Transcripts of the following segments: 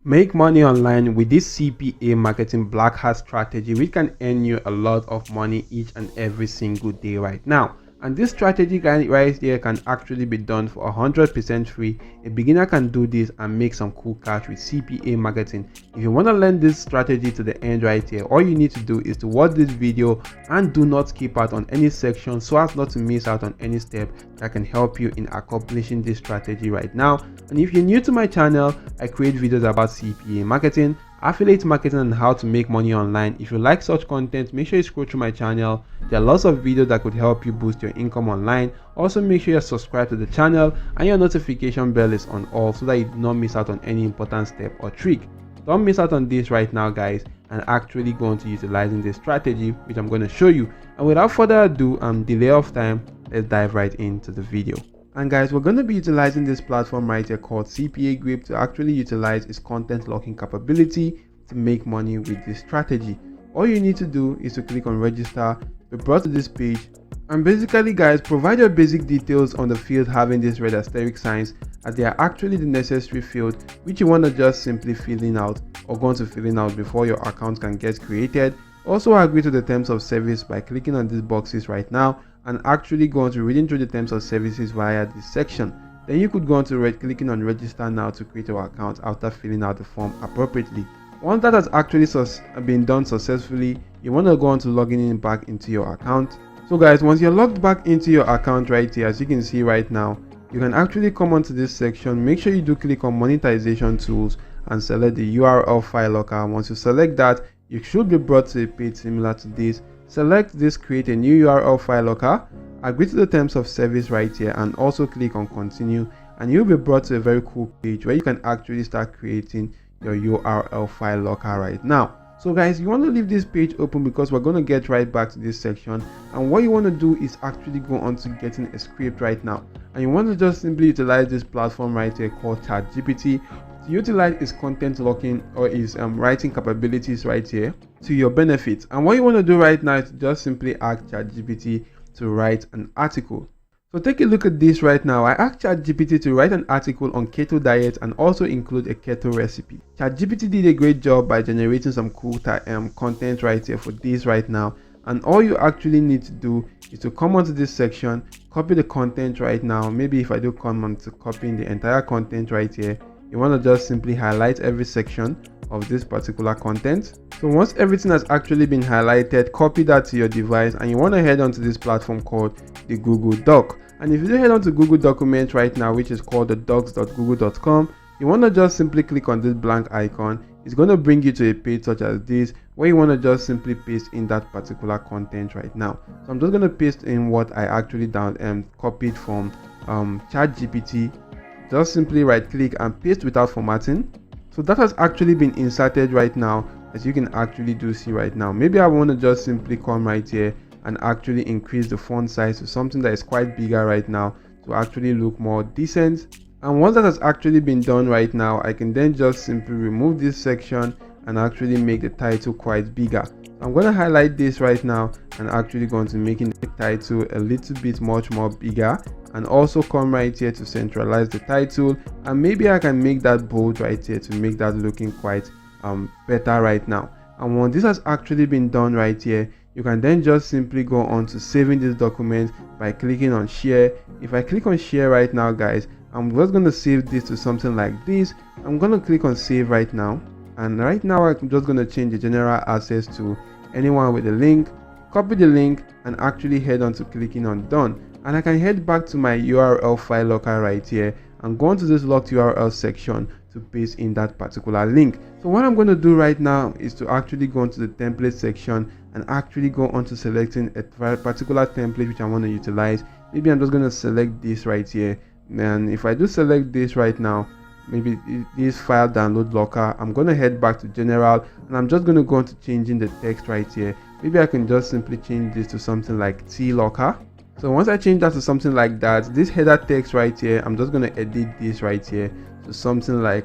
Make money online with this CPA marketing black hat strategy, which can earn you a lot of money each and every single day right now. And this strategy right here can actually be done for 100% free. A beginner can do this and make some cool cash with CPA marketing. If you want to learn this strategy to the end right here, all you need to do is to watch this video and do not skip out on any section so as not to miss out on any step that can help you in accomplishing this strategy right now. And if you're new to my channel, I create videos about CPA marketing, affiliate marketing, and how to make money online. If you like such content, make sure you scroll through my channel. There are lots of videos that could help you boost your income online. Also, make sure you're subscribed to the channel and your notification bell is on all so that you do not miss out on any important step or trick. Don't miss out on this right now, guys, and actually go on to utilizing this strategy, which I'm going to show you. And without further ado and delay of time, let's dive right into the video. And guys, we're going to be utilizing this platform right here called CPAGRIP to actually utilize its content locking capability to make money with this strategy. All you need to do is to click on register, be brought to this page, and basically guys, provide your basic details on the field having this red asterisk signs, as they are actually the necessary field which you want to just simply fill in out or go on to fill in out before your account can get created. Also agree to the terms of service by clicking on these boxes right now and actually go on to reading through the terms of services via this section. Then you could go on to clicking on register now to create your account after filling out the form appropriately. Once that has actually been done successfully, you want to go on to logging in back into your account. So guys, once you're logged back into your account right here, as you can see right now, you can actually come onto this section. Make sure you do click on monetization tools and select the URL file locker. Once you select that, you should be brought to a page similar to this. Select this create a new URL file locker, agree to the terms of service right here, and also click on continue, and you'll be brought to a very cool page where you can actually start creating your URL file locker right now. So guys, you want to leave this page open because we're going to get right back to this section, and what you want to do is actually go on to getting a script right now, and you want to just simply utilize this platform right here called ChatGPT to utilize its content locking or its writing capabilities right here to your benefit. And what you want to do right now is just simply ask ChatGPT to write an article. So take a look at this right now. I asked ChatGPT to write an article on keto diet and also include a keto recipe. ChatGPT did a great job by generating some cool content right here for this right now. And all you actually need to do is to come onto this section, copy the content right now. Maybe if I do come on to copying the entire content right here, you want to just simply highlight every section of this particular content. So once everything has actually been highlighted, copy that to your device, and you want to head onto this platform called the Google Doc. And if you do head on to Google Document right now, which is called the docs.google.com, you want to just simply click on this blank icon. It's going to bring you to a page such as this where you want to just simply paste in that particular content right now. So I'm just going to paste in what I actually copied from ChatGPT. Just simply right click and paste without formatting. So that has actually been inserted right now, as you can actually do see right now. Maybe I want to just simply come right here and actually increase the font size to something that is quite bigger right now to actually look more decent. And once that has actually been done right now, I can then just simply remove this section and actually make the title quite bigger. I'm going to highlight this right now and actually going to making the title a little bit much more bigger, and also come right here to centralize the title, and maybe I can make that bold right here to make that looking quite better right now. And once this has actually been done right here, you can then just simply go on to saving this document by clicking on share. If I click on share right now, guys, I'm just going to save this to something like this. I'm going to click on save right now, and right now I'm just going to change the general access to anyone with a link, copy the link, and actually head on to clicking on done. And I can head back to my URL file locker right here and go into this locked URL section to paste in that particular link. So what I'm going to do right now is to actually go into the template section and actually go on to selecting a particular template which I want to utilize. Maybe I'm just going to select this right here, and if I do select this right now, maybe this file download locker, I'm going to head back to general, and I'm just going to go on to changing the text right here. Maybe I can just simply change this to something like T locker. So once I change that to something like that, this header text right here, I'm just going to edit this right here to something like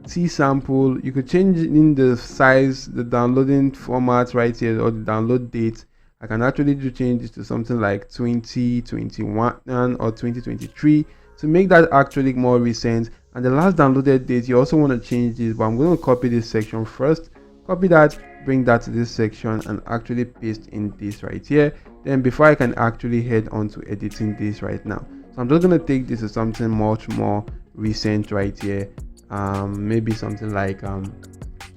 T sample. You could change in the size, the downloading format right here, or the download date. I can actually change this to something like 2021 or 2023 to make that actually more recent. and the last downloaded date, you also want to change this, but I'm going to copy this section first. Copy that, bring that to this section, and actually paste in this right here. Then before I can actually head on to editing this right now, so I'm just going to take this to something much more recent right here. Maybe something like so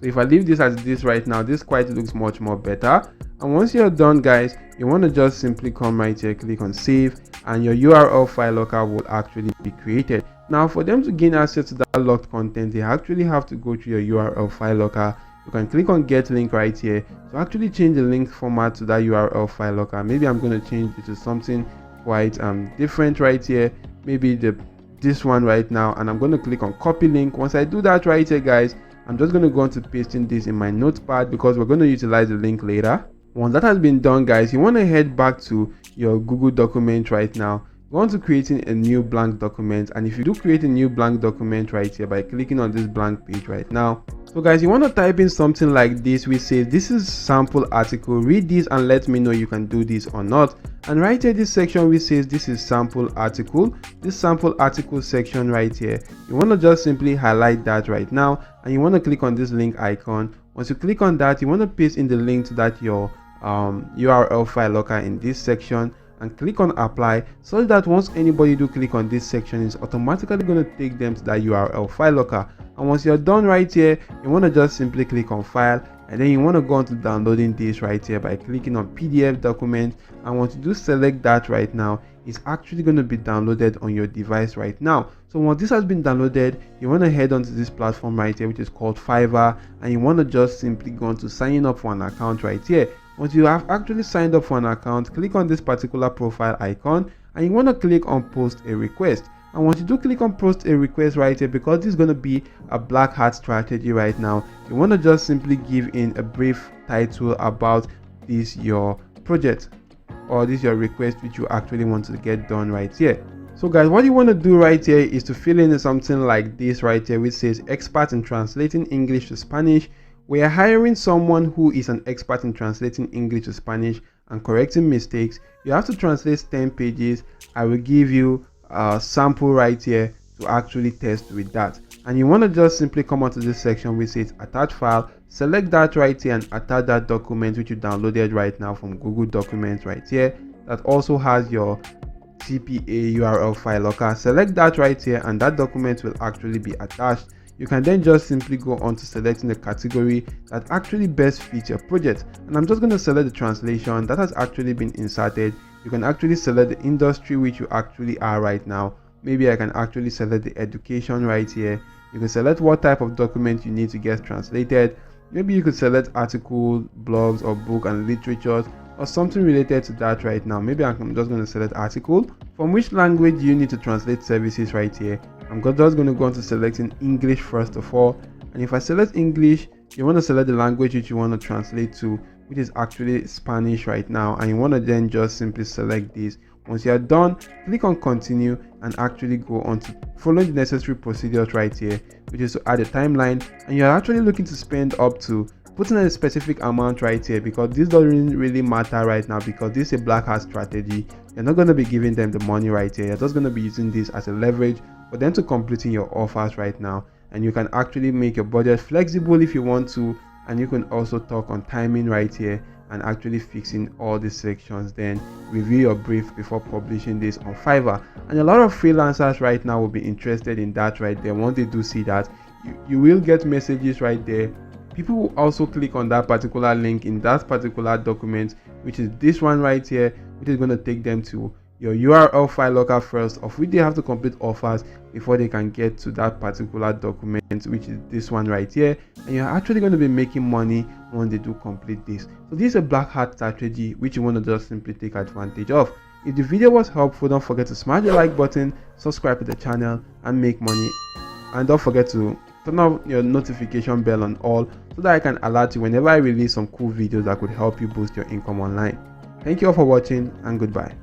if I leave this as this right now, this quite looks much more better. And once you're done, guys, you want to just simply come right here, click on save, and your URL file locker will actually be created. Now for them to gain access to that locked content, they actually have to go to your URL file locker. You can click on get link right here to actually change the link format to that URL file locker. Maybe I'm going to change it to something quite different right here, maybe this one right now, and I'm going to click on copy link. Once I do that right here, guys, I'm just going to go on to pasting this in my notepad because we're going to utilize the link later. Once that has been done, guys, you want to head back to your Google document right now. Go on to creating a new blank document, and if you do create a new blank document right here by clicking on this blank page right now, so guys, you want to type in something like this, which says this is sample article, read this and let me know you can do this or not. And right here, this section which says this is sample article, this sample article section right here, you want to just simply highlight that right now, and you want to click on this link icon. Once you click on that, you want to paste in the link to that your URL file locker in this section, and click on apply, so that once anybody do click on this section, it's automatically going to take them to that URL file locker. And once you're done right here, you want to just simply click on file, and then you want to go on to downloading this right here by clicking on PDF document. And once you do select that right now, it's actually going to be downloaded on your device right now. So once this has been downloaded, you want to head onto this platform right here, which is called Fiverr, and you want to just simply go on to signing up for an account right here. Once you have actually signed up for an account, click on this particular profile icon, and you want to click on post a request. And once you do click on post a request right here, because this is going to be a black hat strategy right now, you want to just simply give in a brief title about this your project, or this your request which you actually want to get done right here. So guys, what you want to do right here is to fill in something like this right here, which says expert in translating English to Spanish. We are hiring someone who is an expert in translating English to Spanish and correcting mistakes. You have to translate 10 pages. I will give you a sample right here to actually test with that. And you want to just simply come onto this section which says attach file, select that right here and attach that document which you downloaded right now from Google Documents right here, that also has your CPA URL file locker. Select that right here and that document will actually be attached. You can then just simply go on to selecting the category that actually best fits your project. And I'm just going to select the translation that has actually been inserted. You can actually select the industry which you actually are right now. Maybe I can actually select the education right here. You can select what type of document you need to get translated. Maybe you could select article, blogs, or book and literature, or something related to that right now. Maybe I'm just going to select article. From which language you need to translate services right here. I'm just going to go on to selecting English first of all. And if I select English, you want to select the language which you want to translate to, which is actually Spanish right now. And you want to then just simply select this. Once you are done, click on continue and actually go on to follow the necessary procedures right here, which is to add a timeline. And you're actually looking to spend up to putting a specific amount right here, because this doesn't really matter right now, because this is a black hat strategy. You're not going to be giving them the money right here. You're just going to be using this as a leverage for them to completing your offers right now. And you can actually make your budget flexible if you want to, and you can also talk on timing right here and actually fixing all the sections, then review your brief before publishing this on Fiverr. And a lot of freelancers right now will be interested in that right there. Once they do see that, you will get messages right there. People will also click on that particular link in that particular document, which is this one right here, which is going to take them to your URL file locker first, of which they have to complete offers before they can get to that particular document, which is this one right here. And you're actually going to be making money when they do complete this. So this is a black hat strategy which you want to just simply take advantage of. If the video was helpful, don't forget to smash the like button, subscribe to the channel, and make money. And don't forget to turn on your notification bell on all, so that I can alert you whenever I release some cool videos that could help you boost your income online. Thank you all for watching, and goodbye.